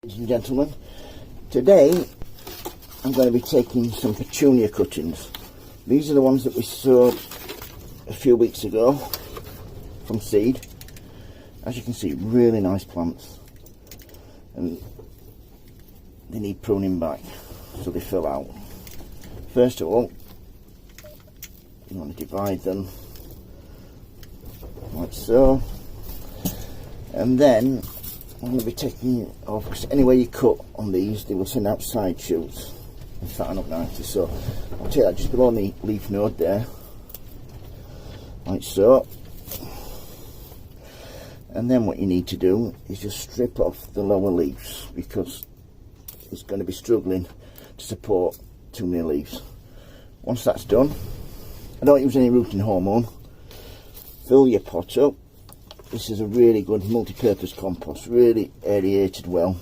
Ladies and gentlemen, today I'm going to be taking some Petunia cuttings. These are the ones that we sowed a few weeks ago from seed. As you can see, really nice plants, and they need pruning back so they fill out. First of all, you want to divide them like so, and then I'm going to be taking off, because anywhere you cut on these they will send out side shoots and fatten up nicely. So I'll take that just below the leaf node there, like so. And then what you need to do is just strip off the lower leaves, because it's going to be struggling to support too many leaves. Once that's done, I don't use any rooting hormone. Fill your pot up. This is a really good multi-purpose compost, really aerated well.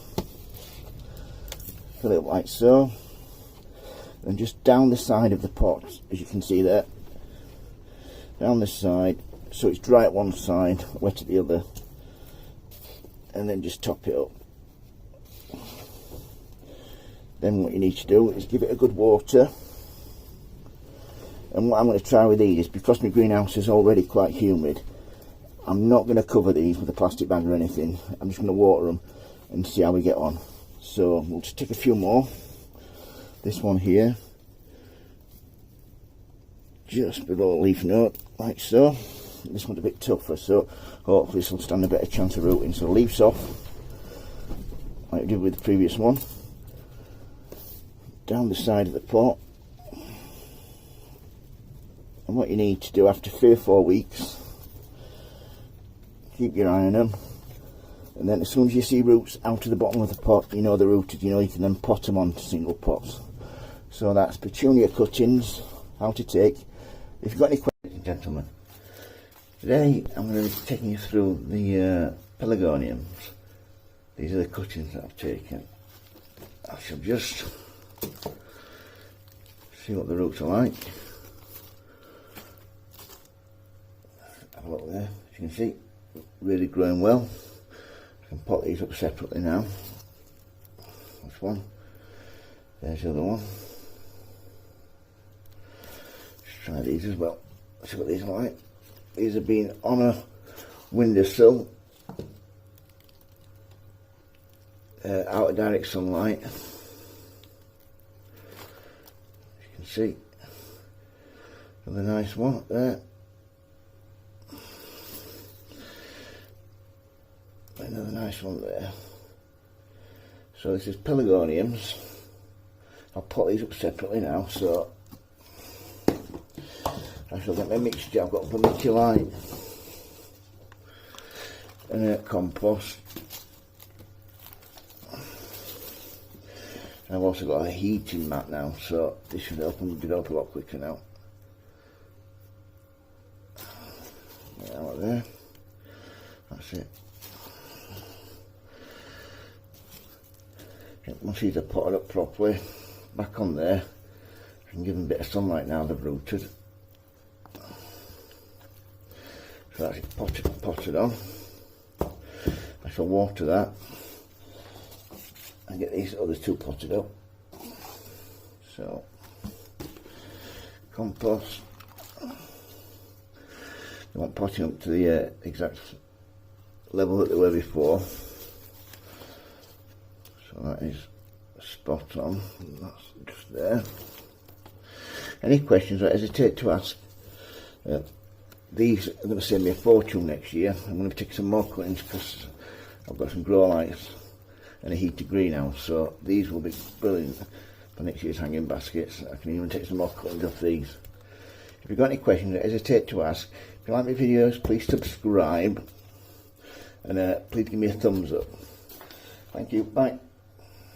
Fill it up like so, and just down the side of the pot, as you can see there, down this side, so it's dry at one side, wet at the other, and then just top it up. Then what you need to do is give it a good water. And what I'm going to try with these is, because my greenhouse is already quite humid, I'm not going to cover these with a plastic bag or anything. I'm just going to water them and see how we get on. So we'll just take a few more. This one here, just below leaf node, like so. This one's a bit tougher, so hopefully this will stand a better chance of rooting. So leaves off, like we did with the previous one. Down the side of the pot. And what you need to do after 3 or 4 weeks, keep your eye on them, and then as soon as you see roots out of the bottom of the pot, you know they're rooted, you know you can then pot them onto single pots. So that's Petunia cuttings, how to take. If you've got any questions, gentlemen, today I'm going to be taking you through the pelargoniums. These are the cuttings that I've taken. I shall just see what the roots are like. Have a look there, as you can see, really growing well. I can pot these up separately now. That's one, there's the other one. Just try these as well, see what these are like. These have been on a windowsill, out of direct sunlight. As you can see, another nice one up there. Another nice one there. So this is pelargoniums. I'll pot these up separately now, so I shall get my mixture. I've got vermiculite and compost. I've also got a heating mat now, so this should help them develop a lot quicker now. Right there. That's it. Once these are potted up properly, back on there, I can give them a bit of sunlight now they've rooted. So that's it potted on. I shall water that and get these other two potted up. So, compost. They want potting up to the exact level that they were before. So that is spot on, that's just there. Any questions, don't hesitate to ask. These are going to save me a fortune next year. I'm going to take some more cuttings because I've got some grow lights and a heated greenhouse, so these will be brilliant for next year's hanging baskets. I can even take some more cuttings off these. If you've got any questions, don't hesitate to ask. If you like my videos, please subscribe, and please give me a thumbs up. Thank you, bye.